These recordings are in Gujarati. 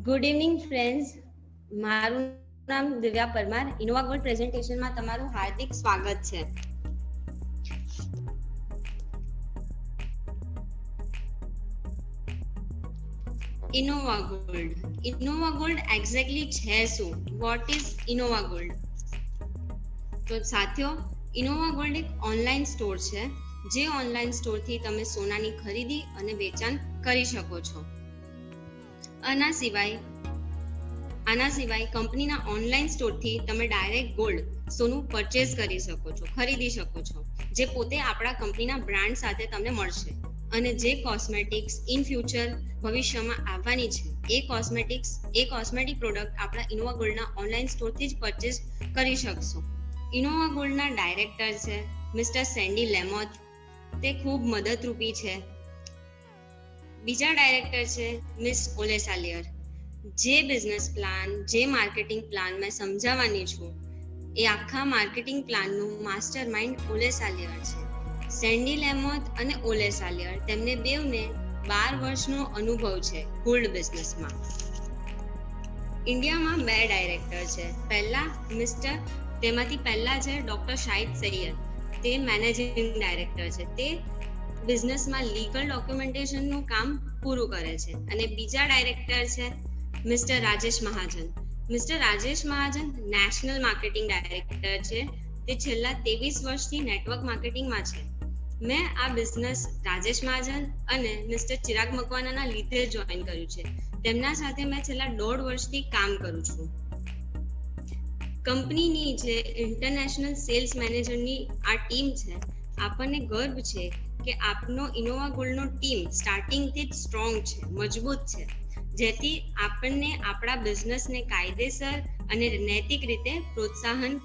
ગુડ ઇવનિંગ ફ્રેન્ડ્સ, મારું નામ દિવ્યા પરમાર. ઇનોવા ગોલ્ડ પ્રેઝન્ટેશનમાં તમારું હાર્દિક સ્વાગત છે. ઇનોવા ગોલ્ડ એક્ઝેક્ટલી છે શું? What is Innova gold? તો સાથીઓ, ઇનોવા ગોલ્ડ એક ઓનલાઈન સ્ટોર છે, જે ઓનલાઈન સ્ટોરથી તમે સોનાની ખરીદી અને વેચાણ કરી શકો છો. આના સિવાય કંપનીના ઓનલાઈન સ્ટોરથી તમે ડાયરેક્ટ ગોલ્ડ સોનું પરચેઝ કરી શકો છો, ખરીદી શકો છો, જે પોતે આપણા કંપનીના બ્રાન્ડ સાથે તમને મળશે. અને જે કોસ્મેટિક્સ ઇન ફ્યુચર ભવિષ્યમાં આવવાની છે, એ કોસ્મેટિક પ્રોડક્ટ આપણા ઇનોવા ગોલ્ડના ઓનલાઈન સ્ટોરથી જ પરચેઝ કરી શકશો. ઇનોવા ગોલ્ડના ડાયરેક્ટર છે મિસ્ટર સેન્ડી લેમોથ. તે ખૂબ મદદરૂપી છે. બીજા ડાયરેક્ટર છે મિસ ઓલે સાલિયર. જે બિઝનેસ પ્લાન, જે માર્કેટિંગ પ્લાન મેં સમજાવવાની છું, એ આખા માર્કેટિંગ પ્લાનનું માસ્ટર માઇન્ડ ઓલે સાલિયર છે. સેન્ડી લેમોથ અને ઓલે સાલિયર, તેમને બેવને 12 વર્ષનો અનુભવ છે ગોલ્ડ બિઝનેસમાં. ઇન્ડિયામાં 2 ડાયરેક્ટર છે. તેમાંથી પહેલા છે ડોક્ટર શાહિદ સૈયદ. તે મેનેજિંગ ડાયરેક્ટર છે. તે બિઝનેસમાં લીગલ ડોક્યુમેન્ટેશનનું કામ પૂરું કરે છે. અને બીજા ડાયરેક્ટર છે મિસ્ટર રાજેશ મહાજન. મિસ્ટર રાજેશ મહાજન નેશનલ માર્કેટિંગ ડાયરેક્ટર છે. તે છેલ્લા 23 વર્ષથી નેટવર્ક માર્કેટિંગમાં છે. મેં આ બિઝનેસ રાજેશ મહાજન અને મિસ્ટર ચિરાગ મકવાનાના લીધે જોઈન કર્યું છે. તેમના સાથે મેં છેલ્લા 1.5 વર્ષથી કામ કરું છું. કંપનીની જે ઇન્ટરનેશનલ સેલ્સ મેનેજરની આ ટીમ છે, આપણને ગર્વ છે કે આપનો ઇનોવા ગોલ્ડનો ટીમ સ્ટાર્ટિંગથી જ સ્ટ્રોંગ છે, મજબૂત છે, જેથી આપણને આપણા બિઝનેસને કાયદેસર અને નૈતિક રીતે પ્રોત્સાહિત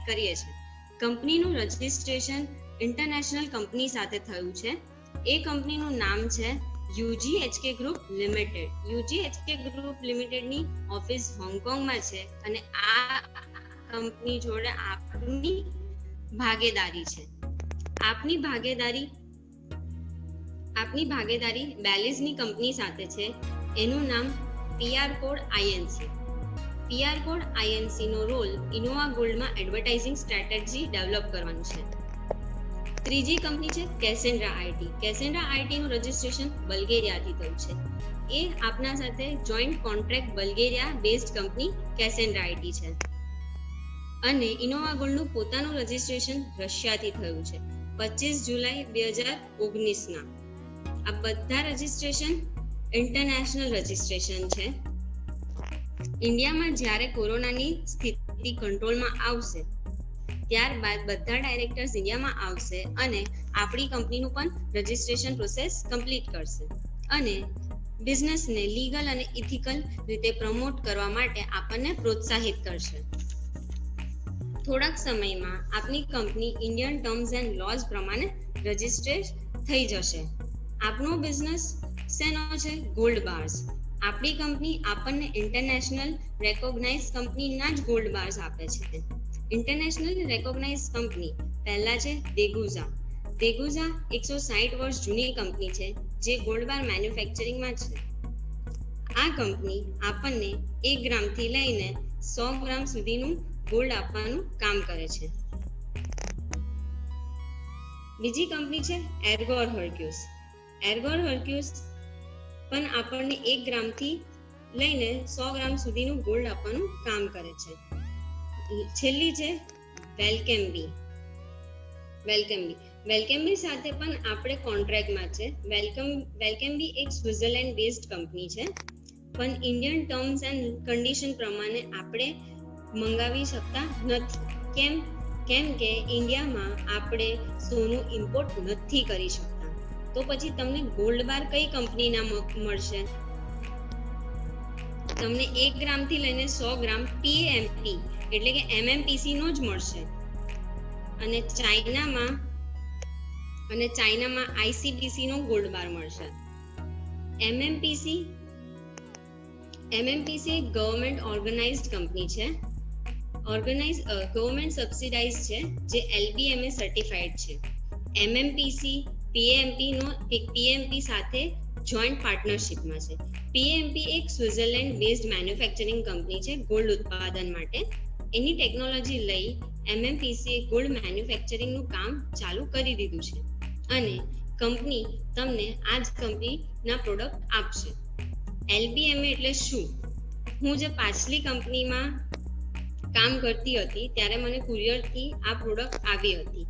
કરીએ છીએ. કંપનીનું રજિસ્ટ્રેશન ઇન્ટરનેશનલ કંપની સાથે થયું છે. એ કંપનીનું નામ છે UGHK group limited. UGHK group લિમિટેડની ઓફિસ હોંગકોંગમાં છે. અને આ કંપની જોડે આપની ભાગીદારી છે. આપની ભાગીદારી બેલીઝની કંપની સાથે છે. એનું નામ PR code INC. PR code INC નો રોલ ઇનોવા ગોલ્ડમાં એડવર્ટાઇઝિંગ સ્ટ્રેટેજી ડેવલપ કરવાનું છે. ત્રીજી કંપની છે કેસેન્ડ્રા IT. કેસેન્ડ્રા IT નું રજિસ્ટ્રેશન બલ્ગેરિયાથી થયું છે. એ આપના સાથે joint contract Bulgaria based company Cassandra IT છે. અને ઇનોવા ગોલ્ડનું પોતાનું રજિસ્ટ્રેશન રશિયાથી થયું છે 25 જુલાઈ 2019ના. આ બધા રજિસ્ટ્રેશન ઇન્ટરનેશનલ રજિસ્ટ્રેશન છે. ઇન્ડિયામાં જ્યારે કોરોનાની સ્થિતિ કંટ્રોલમાં આવશે, ત્યારબાદ બધા ડાયરેક્ટર્સ ઇન્ડિયામાં આવશે અને આપણી કંપનીનું પણ રજિસ્ટ્રેશન પ્રોસેસ કમ્પ્લીટ કરશે અને બિઝનેસને લીગલ અને ઇથિકલ રીતે પ્રમોટ કરવા માટે આપણને પ્રોત્સાહિત કરશે. થોડાક સમયમાં આપની company Indian terms and lose પ્રમાણે રજિસ્ટ્રેટ થઈ જશે. આપનો બિઝનેસ શેનો છે? Gold bars. આપણી કંપની આપણને ઇન્ટરનેશનલ રેકોગ્નાઇઝ કંપનીના જ ગોલ્ડ બાર્સ આપે છે. ઇન્ટરનેશનલ રેકોગ્નાઇઝ કંપની પહેલા છે દેગુઝા. દેગુઝા 160 વર્ષ જૂની કંપની છે, જે ગોલ્ડ બાર મેન્યુફેક્ચરિંગમાં છે. આ કંપની આપણને 1 ગ્રામથી લઈને 100 ગ્રામ સુધીનું ગોલ્ડ આપવાનું કામ કરે છે. બીજી કંપની છે એર્ગોર હર્ક્યુસ. એર્ગોર હર્ક્યુસ પણ આપણને 1 ગ્રામથી લઈને 100 ગ્રામ સુધીનું ગોલ્ડ આપવાનું કામ કરે છે. છેલ્લી છે વેલકેમ્બી સાથે પણ આપણે કોન્ટ્રાક્ટમાં છે. વેલકેમ્બી એક સ્વિટ્ઝરલેન્ડ બેઝડ કંપની છે, પણ ઇન્ડિયન ટર્મ્સ એન્ડ કન્ડિશન પ્રમાણે આપણે મંગાવી શકતા નથી. કેમ કે ઇન્ડિયામાં આપણે સોનું ઇમ્પોર્ટ નથી કરી શકતા. તો પછી તમને ગોલ્ડ બાર કઈ કંપનીના મળશે? તમને 1 ગ્રામથી લઈને 100 ગ્રામ PAMP એટલે કે MMPC નો જ મળશે. અને ચાઇનામાં ICBC નો ગોલ્ડ બાર મળશે. MMPC એક ગવર્નમેન્ટ ઓર્ગેનાઇઝડ કંપની છે, ગવર્નમેન્ટ સબસિડાઇઝ છે, જે LBMA સર્ટિફાઈડ છે. MMPC PAMP સાથે જોઈન્ટ પાર્ટનરશિપમાં છે. પીએમપી એક સ્વિટ્ઝરલેન્ડ બેઝડ મેન્યુફેક્ચરિંગ કંપની છે ગોલ્ડ ઉત્પાદન માટે. એની ટેકનોલોજી લઈ એમએમપીસીએ ગોલ્ડ મેન્યુફેક્ચરિંગનું કામ ચાલુ કરી દીધું છે અને કંપની તમને આ જ કંપનીના પ્રોડક્ટ આપશે. એલબીએમએ એટલે શું? હું જે પાછલી કંપનીમાં કામ કરતી હતી ત્યારે મને કુરિયરથી આ પ્રોડક્ટ આવી હતી.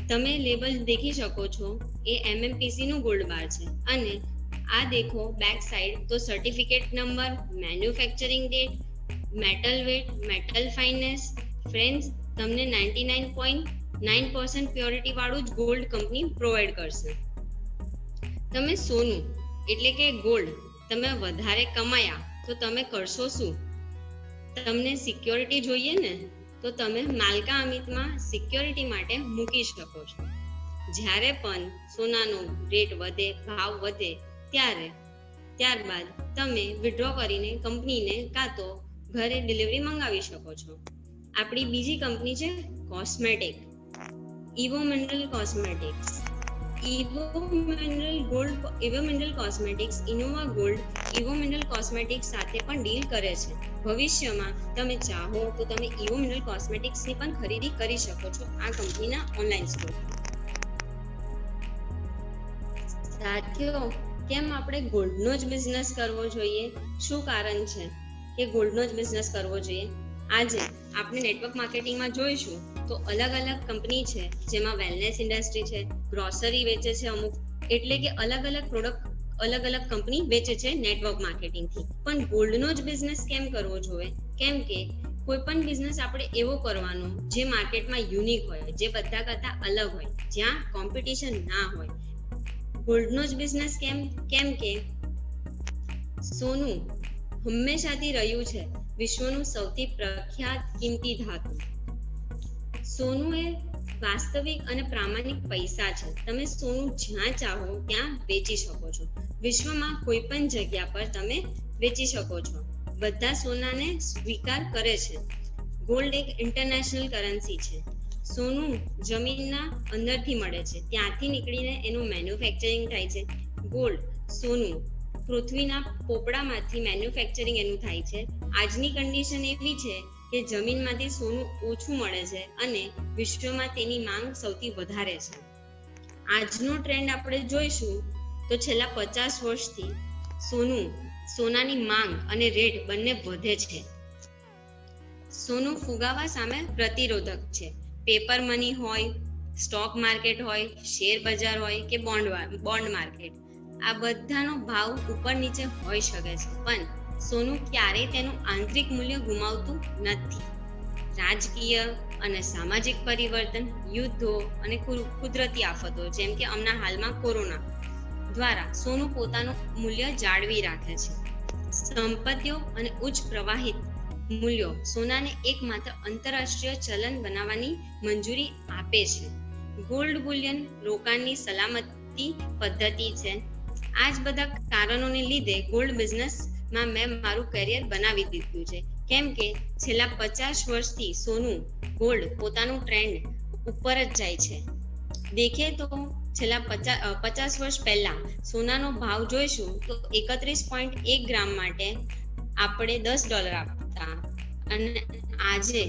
તમે લેબલ દેખી શકો છો, એ એમએમપીસી નું ગોલ્ડ બાર છે અને આ દેખો બેક સાઈડ તો certificate number, manufacturing date, metal weight, metal fineness. Friends, તમને 99.9% પ્યોરિટી વાળું જ ગોલ્ડ કંપની પ્રોવાઈડ કરશે. તમે સોનું એટલે કે ગોલ્ડ તમે વધારે કમાયા તો તમે કરશો શું? તમને સિક્યોરિટી જોઈએ ને, તો તમે માલકા અમિતમાં સિક્યોરિટી માટે મૂકી શકો છો. જ્યારે પણ સોનાનો રેટ વધે, ભાવ વધે ત્યારબાદ તમે વિડ્રો કરીને કંપનીને કાં તો ઘરે ડિલિવરી મંગાવી શકો છો. આપણી બીજી કંપની છે cosmetic, Evo mineral cosmetics. Evo mineral cosmetics Innova Gold Evo mineral cosmetics સાથે પણ ડીલ કરે છે. ભવિષ્યમાં તમે ચાહો તો તમે ઇવો મિનરલ કોસ્મેટિક્સની પણ ખરીદી કરી શકો છો આ કંપનીના ઓનલાઈન સ્ટોર. સાથીઓ, કેમ આપણે ગોલ્ડનો જ બિઝનેસ કરવો જોઈએ? શું કારણ છે કે ગોલ્ડનો જ બિઝનેસ કરવો જોઈએ? આજે આપણે નેટવર્ક માર્કેટિંગમાં જોઈશું તો અલગ અલગ કંપની છે, જેમાં વેલનેસ ઇન્ડસ્ટ્રી છે, ગ્રોસરી વેચે છે અમુક, એટલે કે અલગ અલગ પ્રોડક્ટ અલગ અલગ કંપની વેચે છે નેટવર્ક માર્કેટિંગથી. પણ ગોલ્ડનો જ બિઝનેસ કેમ કરવો જોઈએ? કેમ કે કોઈ પણ બિઝનેસ આપણે એવો કરવાનો જે માર્કેટમાં યુનિક હોય, જે બધા કરતા અલગ હોય, જ્યાં કોમ્પિટિશન ના હોય. ગોલ્ડનો જ બિઝનેસ કેમ? કેમ કે સોનું હંમેશાથી રહ્યું છે વિશ્વનું સૌથી પ્રખ્યાત કિંમતી ધાતુ. સોનું એ વાસ્તવિક અને પ્રામાણિક પૈસા છે. તમે સોનું જ્યાં ચાહો ત્યાં વેચી શકો છો. વિશ્વમાં કોઈ પણ જગ્યા પર તમે વેચી શકો છો. બધા સોનાને સ્વીકાર કરે છે. ગોલ્ડ એક ઇન્ટરનેશનલ કરન્સી છે. સોનું જમીનના અંદરથી મળે છે, ત્યાંથી નીકળીને એનું મેન્યુફેક્ચરિંગ થાય છે. ગોલ્ડ, સોનું પૃથ્વીના પોપડામાંથી મેન્યુફેક્ચરિંગ એનું થાય છે. આજની કન્ડિશન એવી છે કે જમીનમાંથી સોનું ઓછું મળે છે અને વિશ્વમાં તેની માંગ સૌથી વધારે છે. આજનો ટ્રેન્ડ આપણે જોઈશું તો છેલ્લા 50 વર્ષથી સોનાની માંગ અને રેટ બંને વધે છે. સોનું ફુગાવા સામે પ્રતિરોધક છે. પેપર મની હોય, સ્ટોક માર્કેટ હોય, શેર બજાર હોય કે બોન્ડ માર્કેટ, આ બધાનો ભાવ ઉપર નીચે હોઈ શકે છે, પણ સોનું ક્યારેય તેનું આંતરિક મૂલ્ય ગુમાવતું નથી. રાજકીય અને સામાજિક પરિવર્તન, યુદ્ધો અને કુદરતી આફતો જેમ કે હમણાં હાલમાં કોરોના દ્વારા સોનું પોતાનું મૂલ્ય જાળવી રાખે છે. સંપત્તિઓ અને ઉચ્ચ પ્રવાહિત મૂલ્યો સોનાને એકમાત્ર આંતરરાષ્ટ્રીય ચલણ બનાવવાની મંજૂરી આપે છે. ગોલ્ડ બુલિયન રોકાણની સલામતી પદ્ધતિ છે. આ જ બધા કારણોને લીધે ગોલ્ડ બિઝનેસમાં મેં મારું કરિયર બનાવી દીધું છે. કેમ કે છેલ્લા 50 વર્ષથી સોનું, ગોલ્ડ પોતાનું ટ્રેન્ડ ઉપર જ જાય છે. દેખે તો છેલ્લા 50 વર્ષ પહેલા સોનાનો ભાવ જોઈશું તો 31.1 ગ્રામ માટે આપણે $10 આપતા અને આજે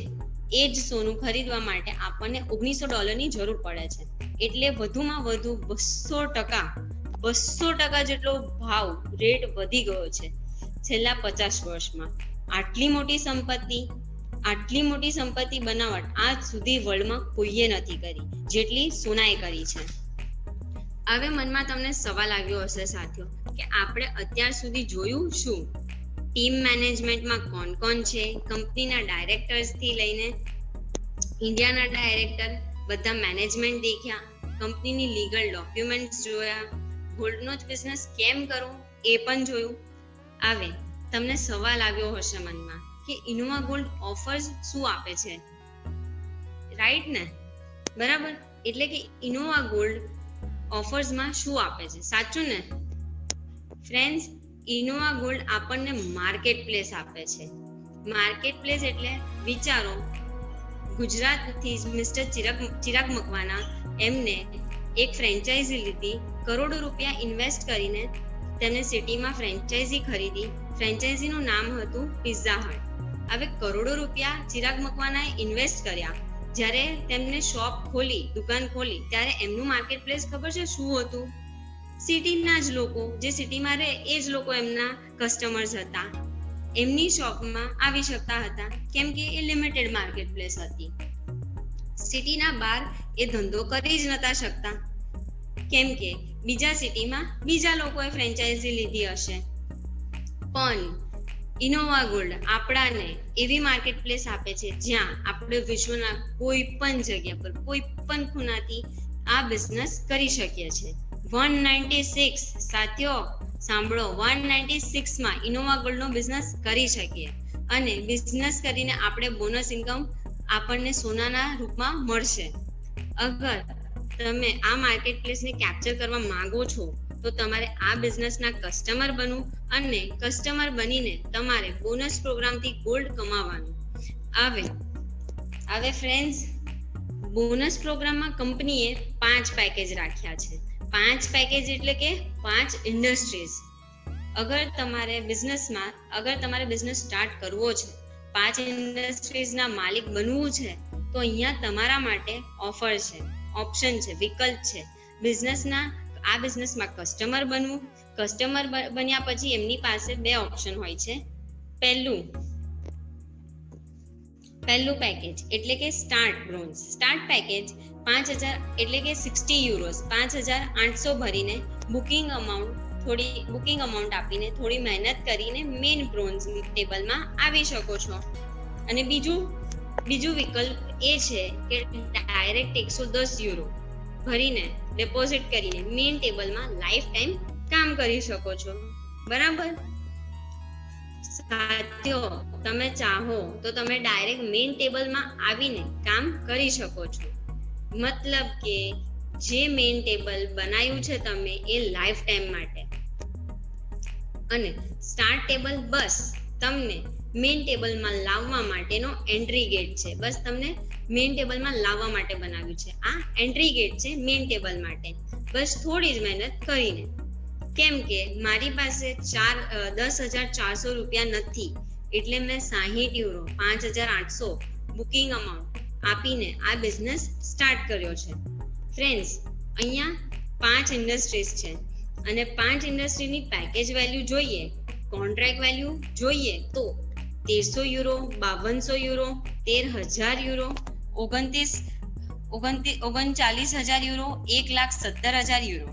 એ જ સોનું ખરીદવા માટે આપણને $1900 ની જરૂર પડે છે. એટલે વધુમાં વધુ 200% જેટલો ભાવ રેટ વધી ગયો છે છેલ્લા 50 વર્ષમાં. આટલી મોટી સંપત્તિ બનાવટ આજ સુધી વર્લ્ડમાં કોઈએ નથી કરી જેટલી સોનાએ કરી છે. હવે મનમાં તમને સવાલ આવ્યો હશે સાથીઓ કે આપણે અત્યાર સુધી જોયું શું? ટીમ મેનેજમેન્ટમાં કોણ કોણ છે? કંપનીના ડાયરેક્ટર્સ થી લઈને ઇન્ડિયાના ડાયરેક્ટર, બધા મેનેજમેન્ટ દેખ્યા, કંપનીની લીગલ ડોક્યુમેન્ટ્સ જોયા, ગોલ્ડનો જ બિઝનેસ કેમ કરવો એ પણ જોયું. હવે તમને સવાલ આવ્યો હશે મનમાં કે ઇનોવા ગોલ્ડ ઓફર્સ શું આપે છે, રાઈટ ને? બરાબર, એટલે કે ઇનોવા ગોલ્ડ ઓફર્સમાં શું આપે છે, સાચું ને? ફ્રેન્ડ્સ, ઇનોવા ગોલ્ડ આપણને માર્કેટ પ્લેસ આપે છે. માર્કેટ પ્લેસ એટલે વિચારો, ગુજરાતથી મિસ્ટર ચિરાગ મકવાના એમને એક ફ્રેન્ચાઇઝી લીધી, કરોડો રૂપિયા ઇન્વેસ્ટ કરીને તેમને સિટીમાં ફ્રેન્ચાઇઝી ખરીદી. ફ્રેન્ચાઇઝીનું નામ હતું પિઝા હટ. હવે કરોડો રૂપિયા ચિરાગ મકવાનાએ ઇન્વેસ્ટ કર્યા. જ્યારે તેમને શોપ ખોલી, દુકાન ખોલી, ત્યારે એમનું માર્કેટ પ્લેસ ખબર છે શું હતું? સિટીના જ લોકો, જે સિટીમાં રહે એ જ લોકો એમના કસ્ટમર્સ હતા. એમની શોપમાં આવી શકતા હતા કેમ કે એ લિમિટેડ માર્કેટ પ્લેસ હતી. સિટીના બહાર એ ધંધો કરી જ નતા શકતા કેમ કે બીજા સિટીમાં બીજા લોકોએ ફ્રેન્ચાઇઝી લીધી હશે. પણ ઇનોવા ગોલ્ડ આપણાને એવી માર્કેટ પ્લેસ આપે છે જ્યાં આપણે વિશ્વના કોઈ પણ જગ્યા પર, કોઈ પણ ખૂણાથી આ બિઝનેસ કરી શકીએ છીએ. 196 સાથીઓ સાંભળો, 196 માં ઇનોવા ગોલ્ડનો બિઝનેસ કરી શકીએ અને બિઝનેસ કરીને આપણે બોનસ ઇન્કમ આપણને સોનાના રૂપમાં મળશે. અગર તમે આ માર્કેટ પ્લેસને કેપ્ચર કરવા માંગો છો તો તમારે આ બિઝનેસના કસ્ટમર બનવું અને કસ્ટમર બનીને તમારે બોનસ પ્રોગ્રામથી ગોલ્ડ કમાવાનું. હવે ફ્રેન્ડ્સ, બોનસ પ્રોગ્રામમાં કંપનીએ 5 પેકેજ રાખ્યા છે. 5 પેકેજ એટલે કે 5 ઇન્ડસ્ટ્રીઝ. અગર તમારે બિઝનેસ સ્ટાર્ટ કરવો છે, 5 ઇન્ડસ્ટ્રીઝના માલિક બનવું છે, તો અહીંયા તમારા માટે ઓફર છે, ઓપ્શન છે, વિકલ્પ છે. આ બિઝનેસમાં કસ્ટમર બનવું. કસ્ટમર બન્યા પછી એમની પાસે 2 ઓપ્શન હોય છે. પહેલું પેકેજ એટલે કે સ્ટાર્ટ બ્રોન્ઝ. સ્ટાર્ટ પેકેજ 5000 એટલે કે 60 યુરોઝ, 5800 ભરીને બુકિંગ અમાઉન્ટ આપીને થોડી મહેનત કરીને મેઇન બ્રોન્ઝ ટેબલમાં આવી શકો છો. અને બીજું વિકલ્પ એ છે કે ડાયરેક્ટ 110 યુરો ભરીને ડિપોઝિટ કરીને મેઇન ટેબલમાં લાઈફ ટાઈમ કામ કરી શકો છો. બરાબર સાથીઓ, તમે ચાહો તો તમે ડાયરેક્ટ મેઇન ટેબલમાં આવીને કામ કરી શકો છો. મતલબ કે જે મેઇન ટેબલ બનાવ્યું છે તમે એ લાઈફ ટાઈમ માટે. અને સ્ટાર્ટ ટેબલ બસ તમને મેઇન ટેબલમાં લાવવા માટેનો એન્ટ્રી ગેટ છે. બસ તમને મેઇન ટેબલમાં લાવવા માટે બનાવ્યું છે. આ એન્ટ્રી ગેટ છે મેઇન ટેબલ માટે. બસ થોડી જ મહેનત કરીને. કેમ કે મારી પાસે 10,400 રૂપિયા નથી, એટલે મેં 60 યુરો 5,800 બુકિંગ અમાઉન્ટ આપીને આ બિઝનેસ સ્ટાર્ટ કર્યો છે. ફ્રેન્ડ્સ, અહીંયા 5 ઇન્ડસ્ટ્રીઝ છે અને 5 ઇન્ડસ્ટ્રીની પેકેજ વેલ્યુ જોઈએ, કોન્ટ્રાક્ટ વેલ્યુ જોઈએ તો 1300 euro, 5200 euro, 13,000 euro, 39,000 euro, 1,17,000 euro.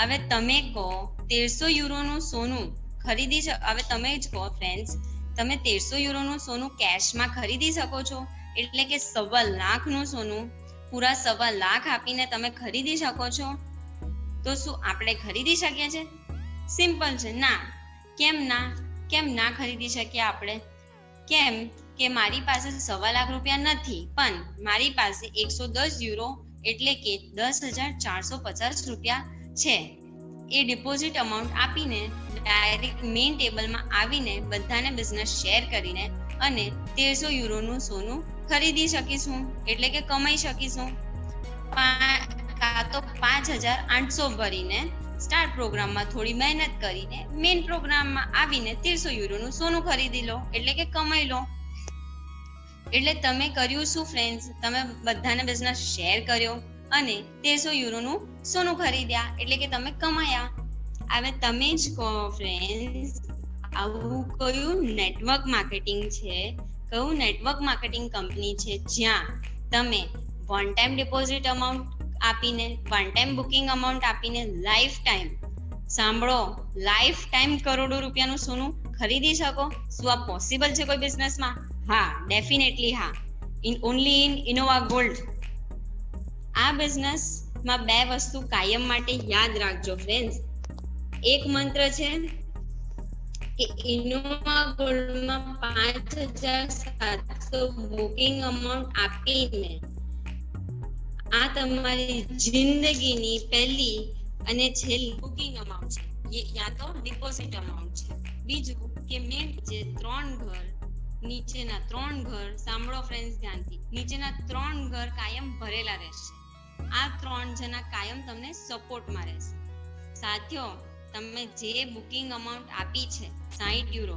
હવે તમે કહો 1300 યુરોનું સોનું ખરીદી હવે તમે જ કહો ફ્રેન્ડ્સ, તમે 1300 યુરોનું સોનું કેશમાં ખરીદી શકો છો? એટલે કે 1.25 લાખનું સોનું પૂરા 1.25 લાખ આપીને તમે ખરીદી શકો છો? તો શું આપણે ખરીદી શકીએ છીએ? સિમ્પલ છે, ના. કેમ ના ખરીદી શકીએ આપણે? કેમ કે મારી પાસે 1.25 લાખ રૂપિયા નથી, પણ મારી પાસે 110 યુરો એટલે કે 10,450 રૂપિયા છે. એ ડિપોઝિટ અમાઉન્ટ આપીને ડાયરેક્ટ મેઇન ટેબલમાં આવીને બધાને બિઝનેસ શેર કરીને અને 1300 યુરોનું સોનું ખરીદી શકીશું, એટલે કે કમાઈ શકીશું. કાં તો 5,800 ભરીને સ્ટાર્ટ પ્રોગ્રામમાં થોડી મહેનત કરીને મેઇન પ્રોગ્રામમાં આવીને 1300 યુરોનું સોનું ખરીદી લો, એટલે કે કમાઈ લો. એટલે તમે કર્યું શું ફ્રેન્ડ્સ? તમે બધાને બિઝનેસ શેર કર્યો અને 1300 યુરોનું સોનું ખરીદ્યા, એટલે કે તમે કમાયા. હવે તમે જ કહો ફ્રેન્ડ્સ, આવું કયું નેટવર્ક માર્કેટિંગ છે, કયું નેટવર્ક માર્કેટિંગ કંપની છે જ્યાં તમે વન ટાઈમ ડિપોઝિટ અમાઉન્ટ આપીને, વન ટાઈમ બુકિંગ અમાઉન્ટ આપીને લાઈફ ટાઈમ, સાંભળો, લાઈફ ટાઈમ કરોડો રૂપિયાનું સોનું ખરીદી શકો? શું આ પોસિબલ છે કોઈ બિઝનેસમાં? હા, ડેફિનેટલી હા. Only in Innova gold. આ બિઝનેસમાં 2 વસ્તુ કાયમ માટે યાદ રાખજો ફ્રેન્ડ્સ. એક મંત્ર છે કે ઇનોવા ગોલ્ડમાં 5,700 બુકિંગ અમાઉન્ટ આપીને આ તમારી જિંદગીની પહેલી અને છેલ્લી બુકિંગ અમાઉન્ટ છે, યા તો ડિપોઝિટ અમાઉન્ટ છે. બીજું કે મેં જે 3 ઘર, નીચેના 3 ઘર, સાંભળો ફ્રેન્ડ્સ ધ્યાનથી, નીચેના 3 ઘર કાયમ ભરેલા રહેશે. આ 3 જણા કાયમ તમને સપોર્ટમાં રહેશે. સાથીઓ, તમે જે બુકિંગ અમાઉન્ટ આપી છે 60 યુરો,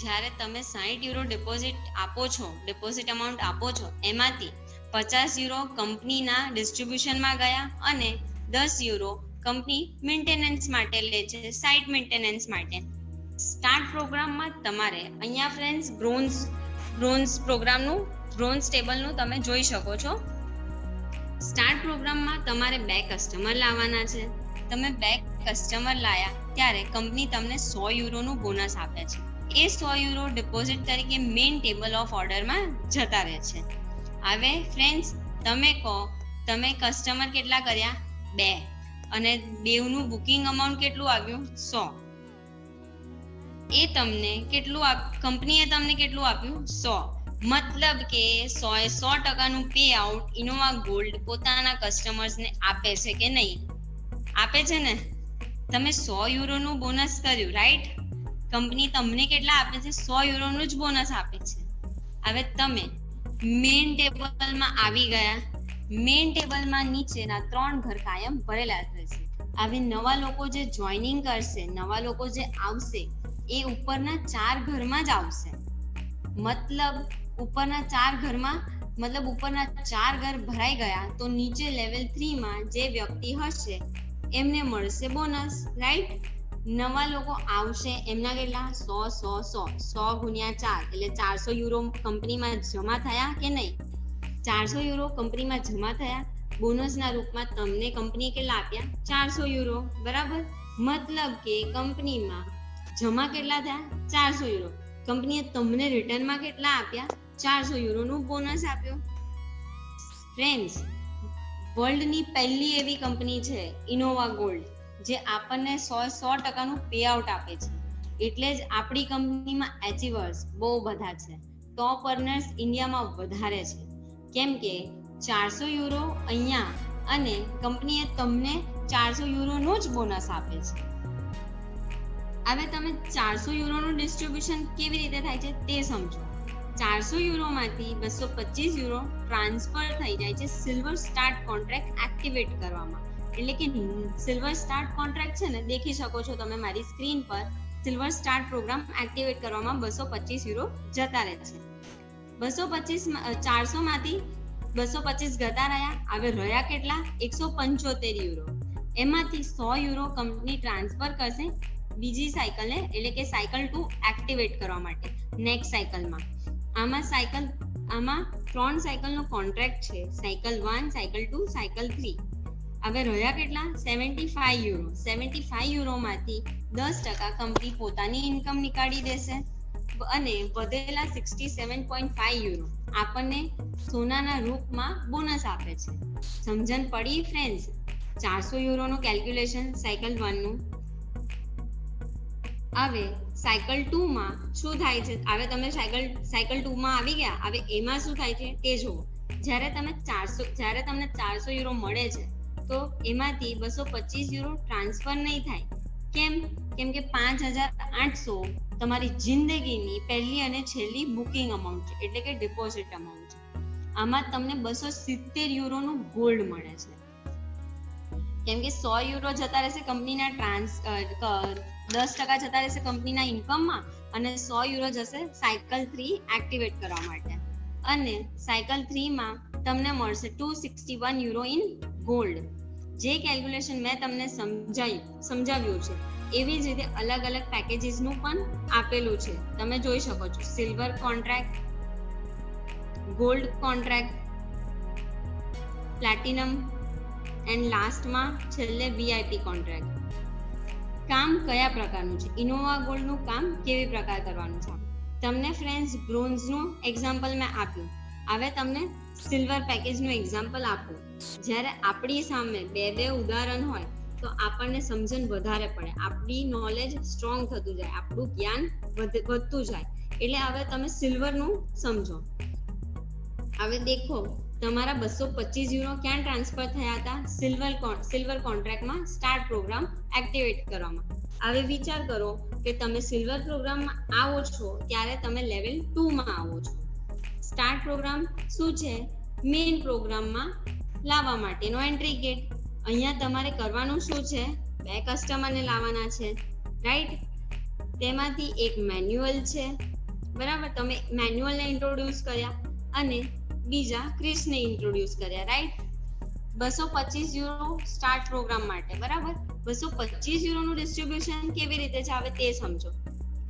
જ્યારે તમે 60 યુરો ડિપોઝિટ અમાઉન્ટ આપો છો, એમાંથી 50 યુરો કંપનીના ડિસ્ટ્રીબ્યુશનમાં ગયા અને 10 યુરો કંપની મેન્ટેનન્સ માટે લે છે, સાઇટ મેન્ટેનન્સ માટે. સ્ટાર્ટ પ્રોગ્રામમાં તમારે અહીંયા ફ્રેન્ડ્સ બ્રોન્ઝ ટેબલનું તમે જોઈ શકો છો. સ્ટાર્ટ પ્રોગ્રામમાં તમારે 2 કસ્ટમર લાવવાના છે. તમે 2 કસ્ટમર લાયા ત્યારે કંપની તમને 100 યુરોનું બોનસ આપે છે. એ 100 યુરો ડિપોઝિટ તરીકે મેઇન ટેબલ ઓફ ઓર્ડરમાં જતા રહે છે. હવે ફ્રેન્ડ્સ તમે કહો, તમે કસ્ટમર કેટલા કર્યા? 2, અને બેવનું બુકિંગ અમાઉન્ટ કેટલું આવ્યું? 100. કંપનીએ તમને કેટલું આપ્યું? 100. મતલબ કે 100% પે આઉટ ઇનોવા ગોલ્ડ પોતાના કસ્ટમર્સને આપે છે કે નહીં? આપે છે ને? તમે 100 યુરોનું બોનસ કર્યું, રાઈટ? કંપની તમને કેટલા આપે છે? 100 યુરોનું જ બોનસ આપે છે. હવે તમે મેઇન ટેબલમાં આવી ગયા. મેઇન ટેબલમાં નીચેના 3 ઘર કાયમ ભરેલા રહેશે. હવે નવા લોકો જે જોઈનિંગ કરશે, નવા લોકો જે આવશે, એ ઉપરના 4 ઘરમાં જ આવશે. મતલબ ઉપરના 4 ઘર ભરાઈ ગયા તો નીચે લેવલ 3 માં જે વ્યક્તિ હશે એમને મળશે બોનસ, રાઈટ? નવા લોકો આવશે, એમના કેટલા? 100 ગુણ્યા 4 એટલે 400 યુરો કંપનીમાં જમા થયા કે નહીં? 400 યુરો કંપનીમાં જમા થયા. બોનસના રૂપમાં તમને કંપનીએ કેટલા આપ્યા? 400 યુરો, બરાબર? મતલબ કે કંપનીમાં જમા કેટલા થયા? 400 યુરો. કંપનીએ તમને રિટર્નમાં કેટલા આપ્યા? 400 યુરોનું બોનસ આપ્યો. ફ્રેન્ડ્સ, વર્લ્ડની પહેલી એવી કંપની છે ઇનોવા ગોલ્ડ, જે આપણને 100% પે આઉટ આપે છે. એટલે જ આપણી કંપનીમાં એચીવર્સ બહુ બધા છે. ટોપ અર્નર્સ ઇન્ડિયામાં વધારે છે, કેમ કે 400 યુરો અહીંયા અને કંપનીએ તમને 400 યુરોનું જ બોનસ આપે છે. હવે તમે 400 યુરોનું ડિસ્ટ્રીબ્યુશન કેવી રીતે થાય છે તે સમજો. 400 યુરોમાંથી 225 યુરો ટ્રાન્સફર થઈ જાય છે સિલ્વર સ્ટાર્ટ કોન્ટ્રાક્ટ એક્ટિવેટ કરવામાં. એટલે કે સિલ્વર સ્ટાર્ટ કોન્ટ્રાક્ટ છે ને, દેખી શકો છો તમે મારી સ્ક્રીન પર. સિલ્વર સ્ટાર્ટ પ્રોગ્રામ એક્ટિવેટ કરવામાં 225 યુરો જતા રહે છે. 400 માંથી 225 જતા રહ્યા. હવે રહ્યા કેટલા? 175 યુરો. એમાંથી 100 યુરો કંપની ટ્રાન્સફર કરશે બીજી સાયકલને, એટલે કે સાયકલ 2 એક્ટિવેટ કરવા માટે, નેક્સ્ટ સાયકલમાં. આમાં 3 સાયકલનો કોન્ટ્રાક્ટ છે, સાયકલ 1, સાયકલ 2, સાયકલ 3. હવે રહ્યા કેટલા? 75 યુરો. 75 યુરોમાંથી 10% કંપની પોતાની ઇન્કમ નીકાળી દેશે અને વધેલા 67.5 યુરો આપણને સોનાના રૂપમાં બોનસ આપે છે. સમજણ પડી ફ્રેન્ડ્સ? 400 યુરોનું કેલ્ક્યુલેશન સાયકલ 1 નું. હવે સાયકલ 2 માં શું થાય છે? હવે તમે સાયકલ 2 માં આવી ગયા. હવે એમાં શું થાય છે તે જુઓ. જ્યારે તમને 400 યુરો મળે છે તો એમાંથી 225 યુરો ટ્રાન્સફર નહીં થાય. કેમ કે 5800 તમારી જિંદગીની પહેલી અને છેલ્લી બુકિંગ અમાઉન્ટ છે, એટલે કે ડિપોઝિટ અમાઉન્ટ છે. આમાં તમને 270 યુરોનું ગોલ્ડ મળે છે. કેમ કે 100 યુરો જતા રહેશે કંપનીના 10% જતા રહેશે કંપનીના ઇન્કમમાં અને 100 યુરો જશે સાયકલ 3 એક્ટિવેટ કરવા માટે. અને સાયકલ 3 માં તમને મળશે 261 યુરો ઇન ગોલ્ડ. જે કેલ્ક્યુલેશન મેં તમને સમજાવ્યું છે એવી જ રીતે અલગ અલગ પેકેજીસનું પણ આપેલું છે, તમે જોઈ શકો છો. Silver contract, gold contract, platinum and લાસ્ટમાં છેલ્લે VIP કોન્ટ્રાક્ટ. કામ કયા પ્રકારનું છે? ઇનોવા ગોલ્ડનું કામ કેવી પ્રકાર કરવાનું છે? તમને ફ્રેન્ડ્સ બ્રોન્ઝનું એક્ઝામ્પલ મેં આપ્યું. હવે તમને સિલ્વર પેકેજનું એક્ઝામ્પલ આપું. જ્યારે આપણી સામે બે ઉદાહરણ હોય તો આપણને સમજણ વધારે પડે, આપણી નોલેજ સ્ટ્રોંગ થતું જાય, આપણું જ્ઞાન વધતું જાય. એટલે હવે તમે સિલ્વરનું સમજો. હવે દેખો, તમારા 225 યુરો ક્યાં ટ્રાન્સફર થયા હતા? સિલ્વર કોન્ટ્રાક્ટમાં સ્ટાર્ટ પ્રોગ્રામ એક્ટિવેટ કરવામાં. હવે વિચાર કરો કે તમે સિલ્વર પ્રોગ્રામમાં આવો છો ત્યારે તમે લેવલ 2 માં આવો છો. સ્ટાર્ટ પ્રોગ્રામ શું છે? મેઇન પ્રોગ્રામમાં લાવવા માટેનો એન્ટ્રી ગેટ. અહીંયા તમારે કરવાનું શું છે? 2 કસ્ટમરને લાવવાના છે, રાઈટ? તેમાંથી એક મેન્યુઅલ છે, બરાબર? તમે મેન્યુઅલને ઇન્ટ્રોડ્યુસ કર્યા અને બીજા ક્રિસને ઇન્ટ્રોડ્યુસ કર્યા, રાઈટ? 225 યુરો સ્ટાર્ટ પ્રોગ્રામ માટે, બરાબર? 225 યુરોનું ડિસ્ટ્રીબ્યુશન કેવી રીતે છે હવે તે સમજો.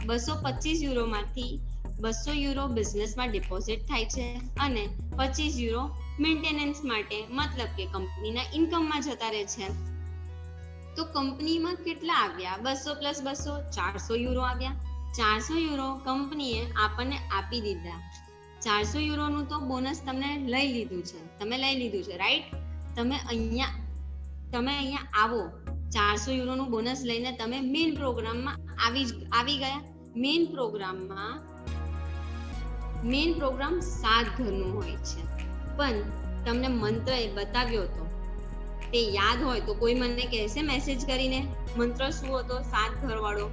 225 યુરોમાંથી 200 યુરો બિઝનેસમાં ડિપોઝિટ થાય છે અને 25 યુરો મેન્ટેનન્સ માટે, મતલબ કે કંપનીના ઇન્કમમાં જતા રહે છે. તો કંપનીમાં કેટલા આવ્યા? 200 પ્લસ 200 400 યુરો આવ્યા. 400 યુરો કંપનીએ આપણને આપી દીધા. 400 યુરોનું તો બોનસ તમને લઈ લીધું છે, રાઈટ? તમે અહીંયા આવો, 400 યુરોનું બોનસ લઈને તમે મેઇન પ્રોગ્રામમાં આવી ગયા. મેઇન પ્રોગ્રામ 7 ઘરનું હોય છે, પણ તમને મંત્ર એ બતાવ્યો હતો, તે યાદ હોય તો કોઈ મને કહેશે મેસેજ કરીને મંત્ર શું હતો? 7 ઘર વાળો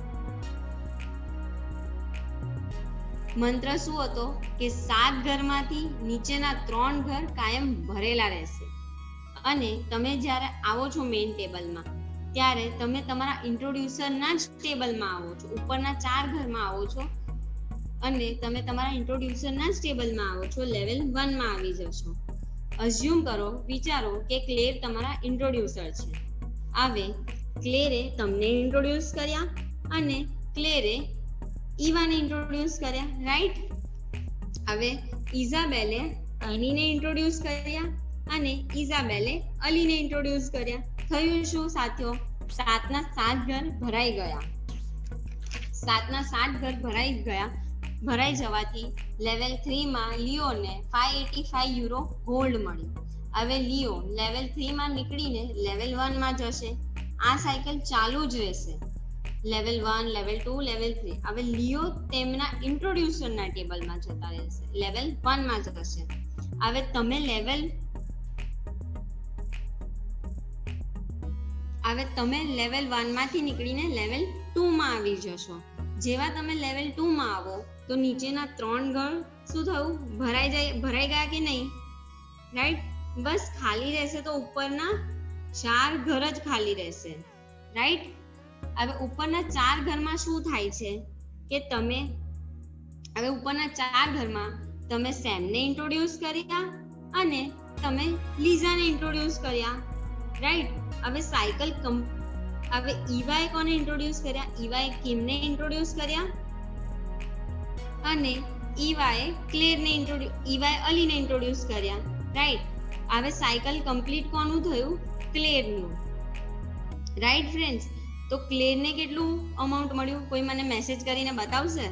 મંત્ર શું હતો? કે 7 ઘરમાંથી નીચેના 3 ઘર કાયમ ભરેલા રહેશે. અને તમે જ્યારે આવો છો મેઇન ટેબલમાં, ત્યારે તમે તમારા ઇન્ટ્રોડ્યુસરના જ ટેબલમાં આવો છો. ઉપરના 4 ઘરમાં આવો છો અને તમે તમારા ઇન્ટ્રોડ્યુસરના જ ટેબલમાં આવો છો. લેવલ 1 માં આવી જશો. અઝ્યુમ કરો, વિચારો કે ક્લેર તમારા ઇન્ટ્રોડ્યુસર છે. હવે ક્લેરે તમને ઇન્ટ્રોડ્યુસ કર્યા અને ક્લેરે ઈવાને ઇન્ટ્રોડ્યુસ કર્યા, રાઈટ? હવે ઇઝાબેલે એનીને ઇન્ટ્રોડ્યુસ કર્યા અને ઇઝાબેલે અલીને ઇન્ટ્રોડ્યુસ કર્યા. થયું શું સાથીઓ? 7 ના 7 ઘર ભરાઈ ગયા. 7 ના 7 ઘર ભરાઈ જવાથી લેવલ 3 માં લિયોને 585 યુરો ગોલ્ડ મળ્યું. હવે લિયો લેવલ 3 માં નીકળીને લેવલ 1 માં જશે. આ સાયકલ ચાલુ જ રહેશે. Level 1, level 2, level 3. હવે લિયો તેમના ઇન્ટ્રોડ્યુસરના ટેબલમાં જતા રહેશે, લેવલ 1 માં જશે. હવે તમે લેવલ 1 માંથી નીકળીને લેવલ 2 માં આવી જશો. જેવા તમે લેવલ 2 માં આવો તો નીચેના 3 ઘર શું થયું? ભરાઈ ગયા કે નહીં? રાઈટ? બસ ખાલી રહેશે તો ઉપરના 4 ઘર જ ખાલી રહેશે, રાઈટ? હવે ઉપરના 4 ઘરમાં શું થાય છે કે તમે સેમને ઇન્ટ્રોડ્યુસ કર્યા અને તમે લીઝાને ઇન્ટ્રોડ્યુસ કર્યા, રાઈટ? હવે ઈવાએ કોને ઇન્ટ્રોડ્યુસ કર્યા? ઈવાએ કિમને ઇન્ટ્રોડ્યુસ કર્યા અને ઈવાએ અલીને ઇન્ટ્રોડ્યુસ કર્યા, રાઈટ? હવે સાયકલ કમ્પ્લીટ કોનું થયું? ક્લેરનું, રાઈટ ફ્રેન્ડ્સ? તો ક્લેરને કેટલું અમાઉન્ટ મળ્યું? કોઈ મને મેસેજ કરીને બતાવશે?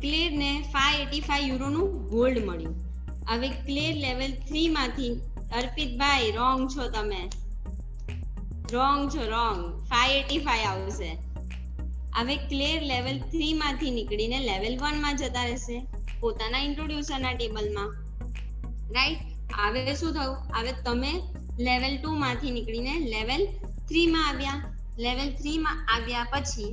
ક્લેરને 585 યુરોનું ગોલ્ડ મળ્યું. હવે ક્લેર લેવલ 3 માંથી, અર્પિતભાઈ રોંગ છો તમે, રોંગ 585 આવશે. હવે ક્લેર લેવલ 3 માંથી નીકળીને લેવલ 1 માં જતા રહેશે, પોતાના ઇન્ટ્રોડ્યુસરના ટેબલમાં, રાઈટ? હવે શું થયું? હવે તમે લેવલ 2 માંથી નીકળીને લેવલ 3 માં આવ્યા. લેવલ 3 માં આવ્યા પછી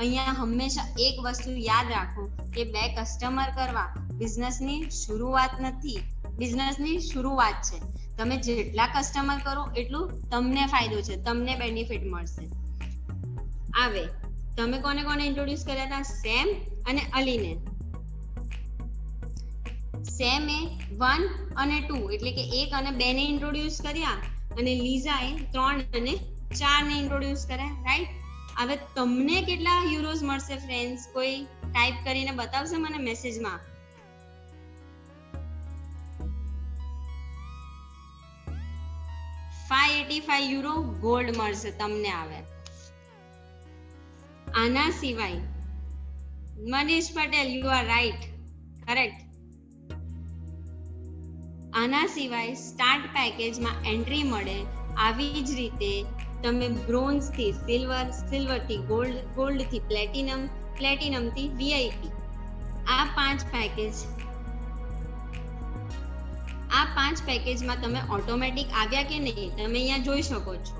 અહીંયા હંમેશા એક વસ્તુ યાદ રાખો કે 2 કસ્ટમર કરવા બિઝનેસની શરૂઆત નથી, બિઝનેસની શરૂઆત છે. તમે જેટલા કસ્ટમર કરો એટલું તમને ફાયદો છે, તમને બેનિફિટ મળશે. આવે તમે કોને ઇન્ટ્રોડ્યુસ કર્યા હતા? સેમ અને અલીને. સેમે 1 અને 2 એટલે કે 1 અને 2 ને ઇન્ટ્રોડ્યુસ કર્યા અને લીઝાએ 3 અને 4 ને ઇન્ટ્રોડ્યુસ કર્યા, રાઈટ? હવે તમને કેટલા યુરોઝ મળશે ફ્રેન્ડ્સ? કોઈ ટાઈપ કરીને બતાવશે મને મેસેજમાં? €585 ગોલ્ડ મળશે તમને. આવે આના સિવાય Manish Patel, you are right, correct. આના સિવાય સ્ટાર્ટ પેકેજમાં એન્ટ્રી મળે. આવી જ રીતે તમે બ્રોન્ઝ થી સિલ્વર, સિલ્વર થી ગોલ્ડ, ગોલ્ડ થી પ્લેટિનમ, પ્લેટિનમ થી વીઆઈપી, આ 5 પેકેજમાં તમે ઓટોમેટિક આવ્યા કે નહીં તમે અહીંયા જોઈ શકો છો.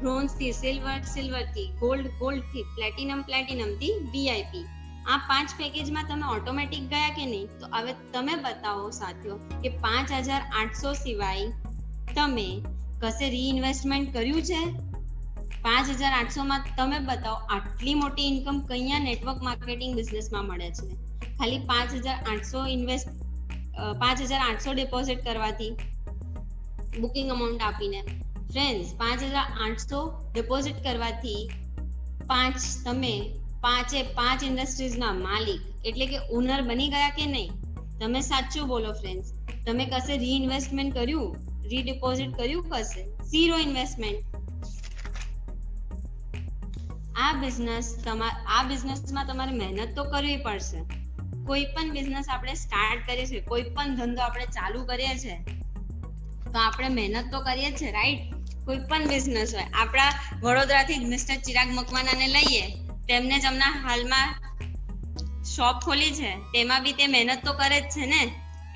બ્રોન્ઝ થી સિલ્વર, સિલ્વર થી ગોલ્ડ, ગોલ્ડ થી પ્લેટિનમ, પ્લેટિનમ થી વીઆઈપી, આ 5 પેકેજમાં તમે ઓટોમેટિક ગયા કે નહીં? તો હવે તમે બતાવો સાથીઓ કે 5800 સિવાય તમે કશે રીઇન્વેસ્ટમેન્ટ કર્યું છે? 5,800 માં તમે બતાવો આટલી મોટી ઇન્કમ કયા નેટવર્ક માર્કેટિંગ બિઝનેસમાં મળે છે? ખાલી 5,800 ડિપોઝિટ કરવાથી, બુકિંગ અમાઉન્ટ આપીને. ફ્રેન્ડ્સ, 5,800 ડિપોઝિટ કરવાથી તમે પાંચ ઇન્ડસ્ટ્રીઝના માલિક એટલે કે ઓનર બની ગયા કે નહીં? તમે સાચું બોલો ફ્રેન્ડ્સ. તમે કશે રીઇન્વેસ્ટમેન્ટ કર્યું, રીડિપોઝિટ કર્યું કશે? Zero investment. આ બિઝનેસમાં તમારે મહેનત તો કરવી પડશે. કોઈ પણ બિઝનેસ આપણે સ્ટાર્ટ કરીએ છીએ, કોઈ પણ ધંધો આપણે ચાલુ કરીએ છીએ તો આપણે મહેનત તો કરીએ જ છે, રાઈટ? કોઈ પણ બિઝનેસ હોય, આપણા વડોદરાથી મિસ્ટર ચિરાગ મકવાનાને લઈએ, તેમને જ હમણાં હાલમાં શોપ ખોલી છે, તેમાં બી તે મહેનત તો કરે જ છે ને.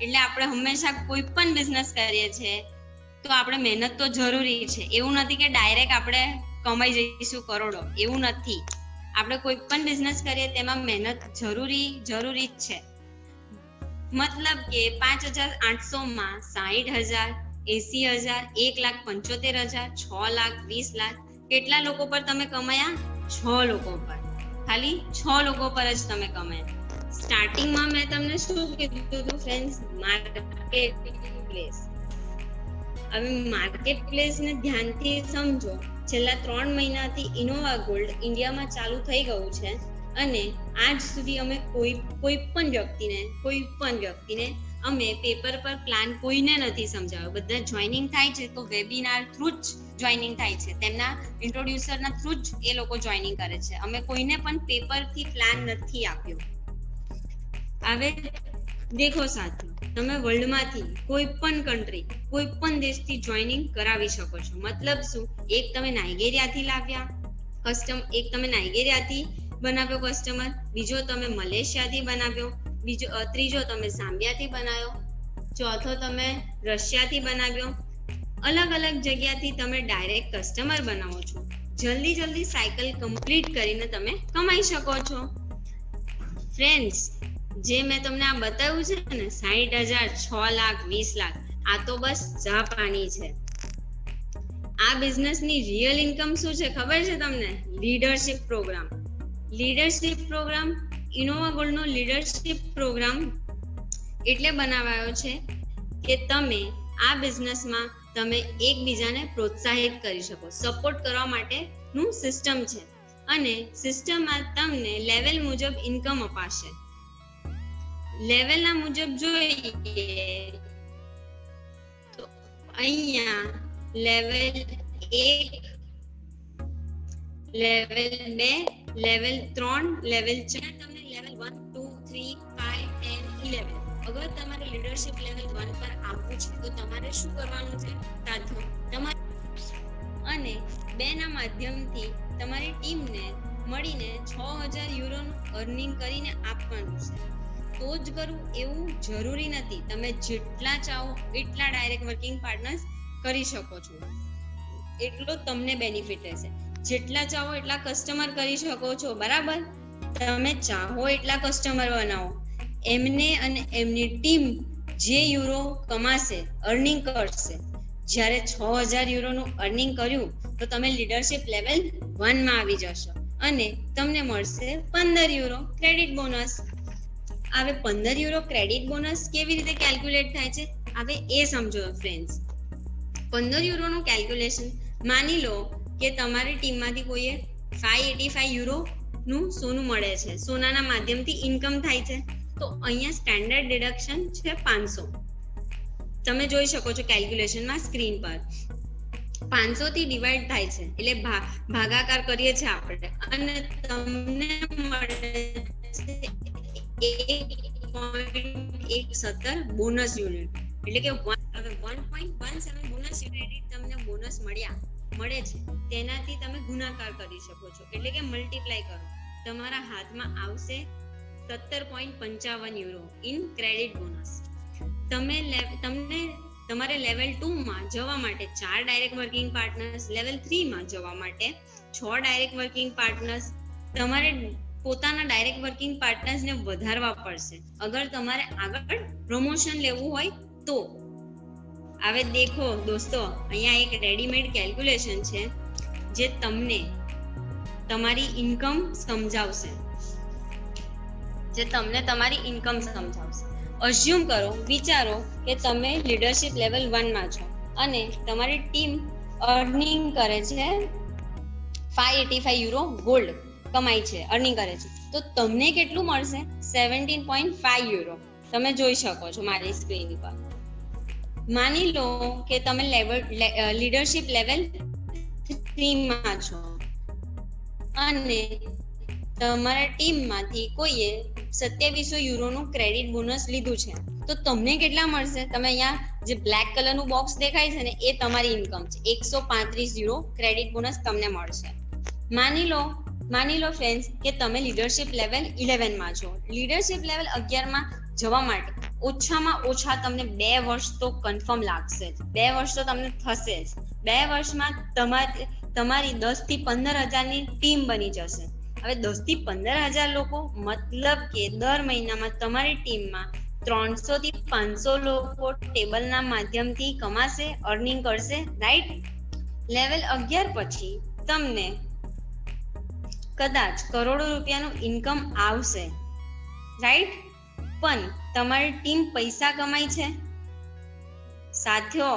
એટલે આપણે હંમેશા કોઈ પણ બિઝનેસ કરીએ છીએ તો આપણે મહેનત તો જરૂરી છે. એવું નથી કે ડાયરેક્ટ આપણે કમાઈ જઈશું કરોડો, એવું નથી. આપણે કોઈ પણ બિઝનેસ કરીએ તેમાં મહેનત જરૂરી જ છે. મતલબ કે 5,800 માં 60,000, 80,000, 1,75,000, 6 લાખ, 20 લાખ, કેટલા લોકો પર તમે કમાયા? 6 લોકો પર. ખાલી 6 લોકો પર જ તમે કમાયા. સ્ટાર્ટિંગમાં મેં તમને શું કીધું હતું ફ્રેન્ડ્સ? Market place. હવે માર્કેટ પ્લેસને ધ્યાનથી સમજો. છેલ્લા 3 મહિનાથી ઇનોવા ગોલ્ડ ઇન્ડિયામાં ચાલુ થઈ ગયું છે અને આજ સુધી અમે કોઈ પણ વ્યક્તિને અમે પેપર પર પ્લાન કોઈને નથી સમજાવ્યો. બધા જોઈનિંગ થાય છે તો વેબિનાર થ્રુ જ જોઈનિંગ થાય છે, તેમના ઇન્ટ્રોડ્યુસરના થ્રુ જ એ લોકો જોઈનિંગ કરે છે. અમે કોઈને પણ પેપરથી પ્લાન નથી આપ્યો. હવે દેખો સાથીઓ, તમે વર્લ્ડમાંથી કોઈ પણ કન્ટ્રી, કોઈ પણ દેશથી જોઈનિંગ કરાવી શકો છો. મતલબ શું? એક તમે નાઇગેરિયાથી લાવ્યા એક તમે નાઇગેરિયાથી બનાવ્યો કસ્ટમર, બીજો તમે મલેશિયાથી બનાવ્યો, ત્રીજો તમે ઝામ્બિયાથી બનાવ્યો, ચોથો તમે રશિયાથી બનાવ્યો. અલગ અલગ જગ્યાથી તમે ડાયરેક્ટ કસ્ટમર બનાવો છો. જલ્દી સાયકલ કમ્પ્લીટ કરીને તમે કમાઈ શકો છો. ફ્રેન્ડ્સ, જે મેં તમને આ બતાવ્યું છે ને, 60,000, 6 લાખ, 20 લાખ, આ તો બસ ચા પાણી છે. આ બિઝનેસની રિયલ ઇન્કમ શું છે ખબર છે તમને? Leadership programme. ઇનોવા ગોલ્ડનો લીડરશિપ પ્રોગ્રામ એટલે બનાવાયો છે કે તમે આ બિઝનેસમાં તમે એકબીજાને પ્રોત્સાહિત કરી શકો. સપોર્ટ કરવા માટેનું સિસ્ટમ છે અને સિસ્ટમમાં તમને લેવલ મુજબ ઇન્કમ અપાશે. લેવલના મુજબ જોઈએ તો અહીંયા લેવલ 1, લેવલ 2, લેવલ 3, લેવલ 4, તમને લેવલ 1, 2, 3, 5, 10, 11. અગર તમારે લીડરશિપ લેવલ 1 પર આવવું છે તો તમારે શું કરવાનું છે સાથીઓ? અને 2 ના માધ્યમથી તમારી ટીમને મળીને 6,000 યુરોનું અર્નિંગ કરીને આપવાનું છે. તો જ કરવું એવું જરૂરી નથી. તમે જેટલા ચાહો એટલા ડાયરેક્ટ વર્કિંગ પાર્ટનર્સ કરી શકો છો. એટલો તમને બેનિફિટ રહેશે. જેટલા ચાહો એટલા કસ્ટમર કરી શકો છો, બરાબર? તમે ચાહો એટલા કસ્ટમર બનાવો. એમને અને એમની ટીમ જે યુરો કમાશે, અર્નિંગ કરશે. જ્યારે 6,000 યુરોનું અર્નિંગ કર્યું તો તમે લીડરશિપ લેવલ 1 માં આવી જશો અને તમને મળશે 15 યુરો ક્રેડિટ બોનસ. હવે 15 યુરો ક્રેડિટ બોનસ કેવી રીતે કેલ્ક્યુલેટ થાય છે? હવે એ સમજો ફ્રેન્ડ્સ. 15 યુરોનું કેલ્ક્યુલેશન, માની લો કે તમારી ટીમમાંથી કોઈએ 585 યુરોનું સોનું મળે છે, સોનાના માધ્યમથી ઇન્કમ થાય છે, તો અહીંયા સ્ટેન્ડર્ડ ડિડક્શન છે 500. તમે જોઈ શકો છો કેલ્ક્યુલેશનમાં સ્ક્રીન પર. 500 થી ડિવાઈડ થાય છે એટલે ભાગાકાર કરીએ છીએ આપણે અને તમને મળે છે 1.117 બોનસ યુનિટ. એટલે કે 1.17 બોનસ યુનિટ તમને બોનસ મળે છે. તેનાથી તમે ગુણાકાર કરી શકો છો, એટલે કે મલ્ટીપ્લાય કરો. તમારા હાથમાં આવશે 17.55 યુરો ઇન ક્રેડિટ બોનસ. તમારે લેવલ 2 માં જવા માટે 4 ડાયરેક્ટ વર્કિંગ પાર્ટનર્સ, લેવલ 3 માં જવા માટે 6 ડાયરેક્ટ વર્કિંગ પાર્ટનર્સ. તમારે પોતાના ડાયરેક્ટ વર્કિંગ પાર્ટનર્સને વધારવા પડશે અગર તમારે આગળ પ્રમોશન લેવું હોય તો. હવે દેખો દોસ્તો, અહીંયા એક રેડીમેડ કેલ્ક્યુલેશન છે જે તમને તમારી ઇન્કમ સમજાવશે, અઝ્યુમ કરો, વિચારો કે તમે લીડરશિપ લેવલ 1 માં છો અને તમારી ટીમ અર્નિંગ કરે છે 585 યુરો ગોલ્ડ કમાય છે, અર્નિંગ કરે છે, તો તમને કેટલું મળશે? 17.5 યુરો. તમે જોઈ શકો છો મારી સ્ક્રીન પર. માની લો કે તમે લીડરશિપ લેવલ 3 માં છો અને તમારા ટીમમાંથી કોઈએ 2700 યુરોનું ક્રેડિટ બોનસ લીધું છે, તો તમને કેટલા મળશે? તમે અહીંયા જે બ્લેક કલરનું બોક્સ દેખાય છે ને, એ તમારી ઇન્કમ છે. 135 યુરો ક્રેડિટ બોનસ તમને મળશે. માની લો ફ્રેન્ડ્સ કે તમે લીડરશિપ લેવલ 11 માં છો. લીડરશિપ લેવલ 11 માં જવા માટે ઓછામાં ઓછા તમને 2 વર્ષ તો કન્ફર્મ લાગશે જ. 2 વર્ષ તો તમને થશે જ. 2 વર્ષમાં તમારી 10 થી 15,000 ની ટીમ બની જશે. હવે 10 થી 15,000 લોકો, મતલબ કે દર મહિનામાં તમારી ટીમમાં 300 થી 500 લોકો ટેબલના માધ્યમથી કમાશે, અર્નિંગ કરશે, રાઈટ? લેવલ 11 પછી તમને કદાચ કરોડો રૂપિયાનું ઇન્કમ આવશે, રાઈટ? પણ તમારી ટીમ પૈસા કમાય છે. સાથીઓ,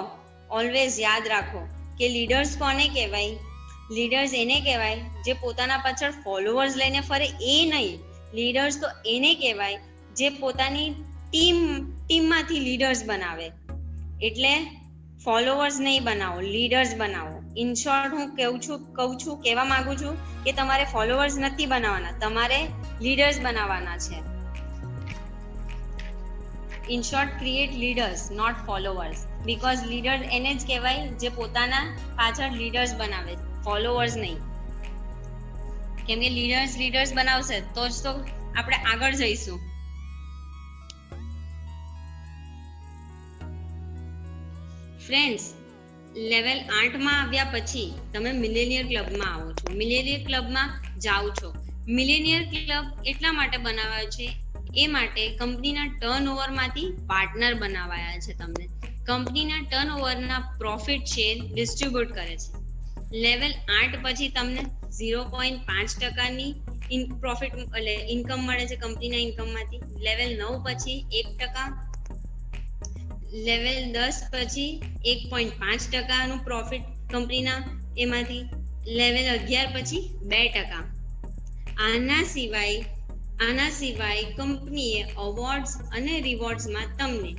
ઓલવેઝ યાદ રાખો કે લીડર્સ કોને કહેવાય? લીડર્સ એને કહેવાય જે પોતાના પાછળ ફોલોઅર્સ લઈને ફરે, એ નહીં. લીડર્સ તો એને કહેવાય જે પોતાની ટીમમાંથી લીડર્સ બનાવે. એટલે ફોલોઅર્સ નહીં બનાવો, લીડર્સ બનાવો. ઇન શોર્ટ હું કહેવા માંગુ છું કે તમારે ફોલોઅર્સ નથી બનાવવાના, તમારે લીડર્સ બનાવવાના છે. In short, create leaders, not followers. Because leader એને જ કહેવાય જે પોતાના પાછળ લીડર્સ બનાવે, ફોલોઅર્સ નહીં. કેમ કે લીડર્સ બનાવશે તો જ તો આપણે આગળ જઈશું. ફ્રેન્ડ્સ, લેવલ 8 માં આવ્યા પછી તમે મિલેનિયર ક્લબમાં આવો છો, મિલેનિયર ક્લબમાં જાઓ છો. મિલેનિયર ક્લબ એટલા માટે બનાવાયો છે, એ માટે કંપનીના ટર્નઓવરમાંથી પાર્ટનર બનાવાયા છે. તમને કંપનીના ટર્નઓવરના પ્રોફિટ શેર ડિસ્ટ્રીબ્યુટ કરે છે. લેવલ 8 પછી તમને 0.5% પ્રોફિટ એટલે ઇન્કમ મળે છે કંપનીના ઇન્કમમાંથી. લેવલ 9 પછી 1%, લેવલ 10 પછી 1.5% પ્રોફિટ કંપનીના એમાંથી. લેવલ 11 પછી 2%. આના સિવાય કંપનીએ અવોર્ડ્સ અને રિવોર્ડ્સમાં તમને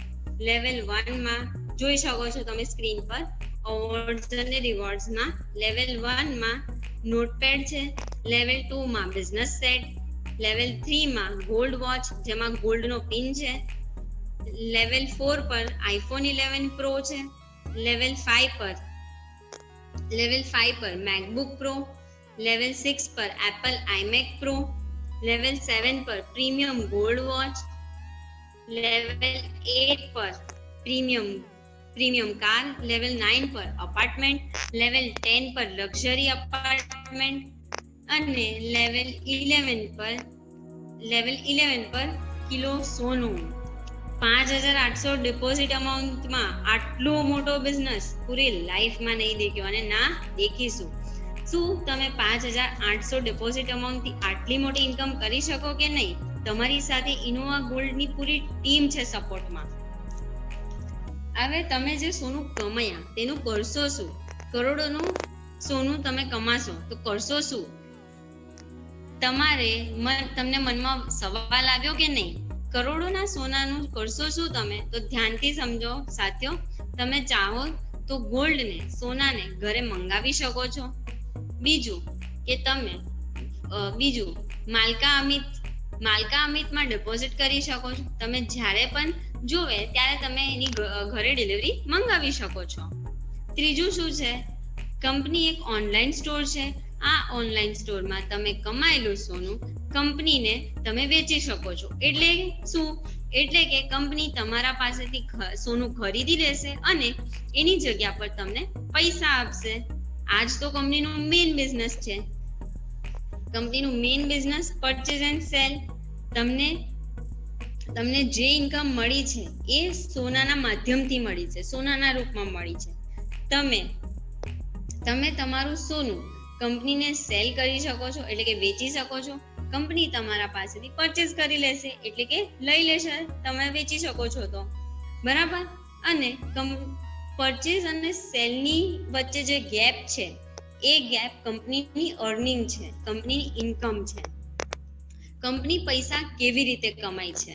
લેવલ 1 માં જોઈ શકો છો તમે સ્ક્રીન પર. અવોર્ડ્સ અને રિવોર્ડ્સમાં લેવલ 1 માં નોટપેડ છે, લેવલ 2 માં બિઝનેસ સેટ, લેવલ 3 માં ગોલ્ડ વોચ જેમાં ગોલ્ડનો પિન છે, લેવલ 4 પર આઈફોન 11 પ્રો છે, લેવલ 5 પર મેકબુક પ્રો, લેવલ 6 પર એપલ આઈમેક પ્રો, લેવલ 7 પર પ્રીમિયમ ગોલ્ડ વોચ, લેવલ 8 પર પ્રીમિયમ કાર, લેવલ 9 પર અપાર્ટમેન્ટ, લેવલ 10 પર લક્ઝરી અપાર્ટમેન્ટ અને લેવલ 11 પર કિલો સોનું. 5,800 ડિપોઝિટ અમાઉન્ટમાં આટલો મોટો બિઝનેસ પૂરી લાઈફમાં નહીં દેખ્યો અને ના દેખીશું. શું તમે 5,800 ડિપોઝિટ અમાઉન્ટથી આટલી મોટી ઇન્કમ કરી શકો કે નહીં? તમારી સાથે ઇનોવા ગોલ્ડની પૂરી ટીમ છે સપોર્ટમાં. હવે તમે જે સોનું કમાયા તેનું કરશો શું? કરોડોનું સોનું તમે કમાશો તો કરશો શું? તમને મનમાં સવાલ આવ્યો કે નહીં? કરોડોના સોનાનું કરશો શું તમે? તો ધ્યાનથી સમજો સાથીઓ. તમે ચાહો તો ગોલ્ડને, સોનાને ઘરે મંગાવી શકો છો. બીજું માલકા અમિતમાં ડિપોઝિટ કરી શકો છો. તમે જ્યારે પણ જોવે ત્યારે તમે એની ઘરે ડિલિવરી મંગાવી શકો છો. ત્રીજું શું છે? કંપની એક ઓનલાઈન સ્ટોર છે. આ ઓનલાઈન સ્ટોરમાં તમે કમાયેલું સોનું કંપનીને તમે વેચી શકો છો. એટલે શું? એટલે કે કંપની તમારા પાસેથી સોનું ખરીદી લેશે અને એની જગ્યા પર તમને પૈસા આપશે. આજ તો કંપનીનું મેઇન બિઝનેસ છે. કંપનીનું main business purchase and cell. તમને તમને જે ઇન્કમ મળી છે એ સોનાના માધ્યમથી મળી છે, સોનાના રૂપમાં મળી છે. તમે તમારું સોનું કંપનીને સેલ કરી શકો છો, એટલે કે વેચી શકો છો. કંપની તમારા પાસેથી પરચેસ કરી લેશે, એટલે કે લઈ લેશે, તમે વેચી શકો છો તો બરાબર. અને પરચેસ અને સેલની વચ્ચે જે ગેપ છે એ ગેપ કંપનીની અર્નિંગ છે, કંપનીની ઇન્કમ છે. કંપની પૈસા કેવી રીતે કમાય છે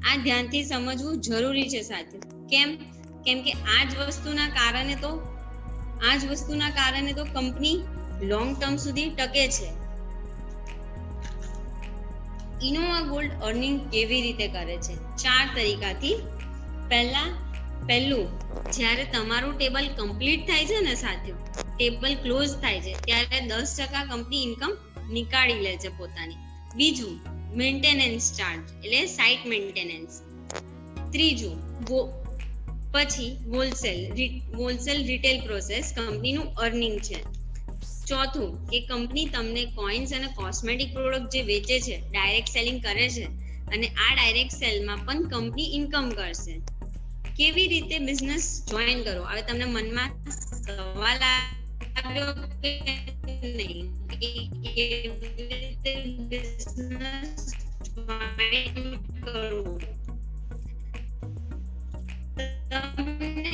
આ ધ્યાનથી સમજવું જરૂરી છે સાથે. કેમ કે આ જ વસ્તુના કારણે તો કંપની લોંગ ટર્મ સુધી ટકે છે. ઇનોવા ગોલ્ડ અર્નિંગ કેવી રીતે કરે છે? 4 તરીકાથી. પહેલું, જ્યારે તમારું ટેબલ કમ્પ્લીટ થાય છે ને સાથીઓ, ટેબલ ક્લોઝ થાય છે ત્યારે 10% કંપની ઇન્કમ નીકાળી લે છે પોતાની. બીજું, મેન્ટેનન્સ ચાર્જ એટલે સાઇટ મેન્ટેનન્સ. ત્રીજું, પછી હોલસેલ રિટેલ પ્રોસેસ કંપનીનું અર્નિંગ છે. ચોથું, કે કંપની તમને કોઇન્સ અને કોસ્મેટિક પ્રોડક્ટ જે વેચે છે, ડાયરેક્ટ સેલિંગ કરે છે, અને આ ડાયરેક્ટ સેલમાં પણ કંપની ઇન્કમ કરશે. કેવી રીતે બિઝનેસ જોઈન કરો? હવે તમને મનમાં સવાલ આવ્યો કે નહીં, કેવી રીતે બિઝનેસ જોઈન કરવું? તમને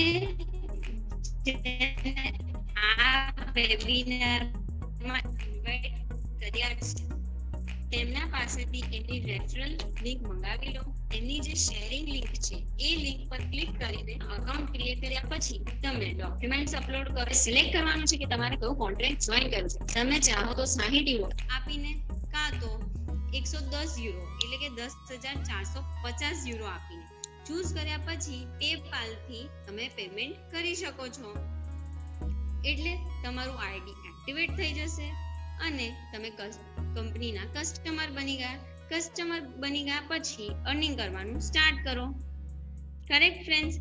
આ વેબિનારમાં ઇન્વાઇટ કર્યા છે તેમના પાસેથી એમની રેફરલ લિંક મંગાવી લો. એમની જે શેરિંગ લિંક છે એ લિંક પર ક્લિક કરીને અકાઉન્ટ ક્રિએટ કર્યા પછી તમે ડોક્યુમેન્ટ્સ અપલોડ કરો. સિલેક્ટ કરવાનું છે કે તમારે કયું કોન્ટ્રાક્ટ જોઈન કરવું છે. તમે ચાહો તો 60 યુરો આપીને કાં તો 110 યુરો એટલે કે 10,450 યુરો આપીને ચૂઝ કર્યા પછી પેપાલ થી તમે પેમેન્ટ કરી શકો છો. એટલે તમારું આઈડી એક્ટિવેટ થઈ જશે અને તમે કંપનીના કસ્ટમર બની ગયા પછી અર્નિંગ કરવાનું સ્ટાર્ટ કરો. Correct friends?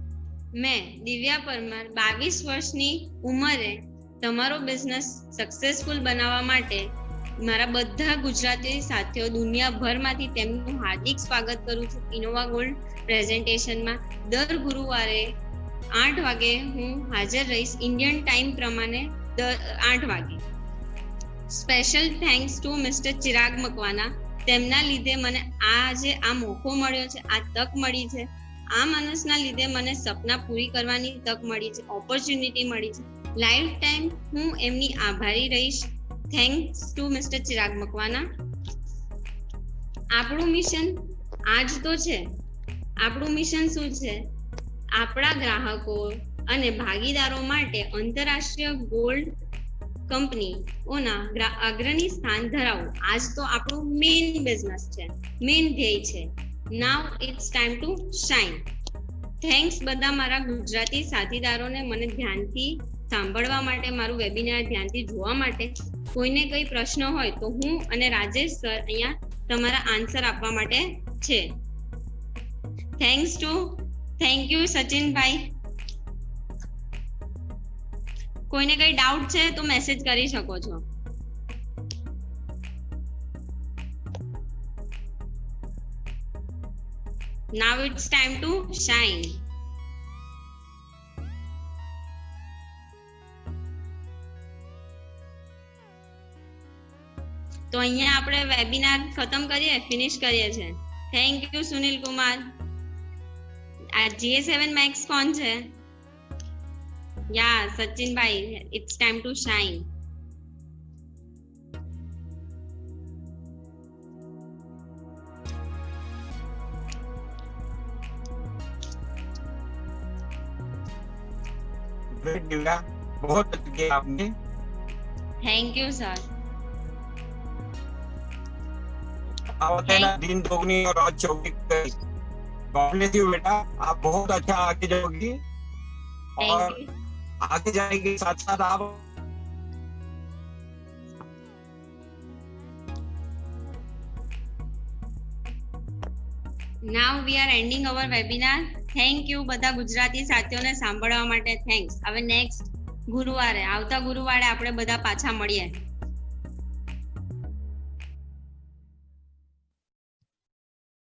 મેં દિવ્યા પરમાર 22 વર્ષની ઉંમરે તમારો બિઝનેસ સક્સેસફુલ બનાવવા માટે મારા બધા ગુજરાતી સાથીઓ દુનિયાભરમાંથી તેમનું હાર્દિક સ્વાગત કરું છું ઇનોવા ગોલ્ડ પ્રેઝન્ટેશનમાં. દર ગુરુવારે 8 વાગે હું હાજર રહીશ, ઇન્ડિયન ટાઈમ પ્રમાણે 8 વાગે. Special thanks to mister Chirag Makwana. તેમના લીધે મને આ મોકો મળ્યો છે, આ તક મળી છે. આ માણસના લીધે મને સપના પૂરી કરવાની તક મળી છે, ઓપોર્ચ્યુનિટી મળી છે. લાઈફ ટાઈમ હું એમની આભારી રહીશ. Thanks to mister Chirag Makwana. આપણું મિશન આજ તો છે. આપણું મિશન શું છે? આપણા ગ્રાહકો અને ભાગીદારો માટે આંતરરાષ્ટ્રીય ગોલ્ડ કંપનીઓના અગ્રણી સ્થાન ધરાવવું. આજ તો આપણું મેઇન બિઝનેસ છે, મેઇન ધ્યેય છે. Now it's time to shine. Thanks બધા મારા ગુજરાતી સાથીદારોને મને ધ્યાનથી સાંભળવા માટે, મારું વેબિનાર ધ્યાનથી જોવા માટે. કોઈને કઈ પ્રશ્ન હોય તો હું અને રાજેશ સર અહીંયા તમારા આન્સર આપવા માટે છે. Thank you સચિનભાઈ. કોઈને કઈ ડાઉટ છે તો મેસેજ કરી શકો છો. Now it's time to shine. તો અહીંયા આપણે વેબિનાર ખતમ કરીએ, ફિનિશ કરીએ છે. Thank you Sunil Kumar. આ GA7 Max કોણ છે? યા સચિનભાઈ, it's time to shine. Great Divya, बहुत अच्छा किया आपने. Thank you sir. आवत है ना दिन दोगुनी और रात चौगुनी. गॉड ब्लेस यू बेटा, आप बहुत अच्छा आगे जाओगी और आगे जाने के साथ साथ आप Now we are ending our webinar. Thank you બધા ગુજરાતી સાથીઓને સાંભળવા માટે. થેન્ક્સ. હવે નેક્સ્ટ ગુરુવારે, આવતા ગુરુવારે આપણે બધા પાછા મળીએ.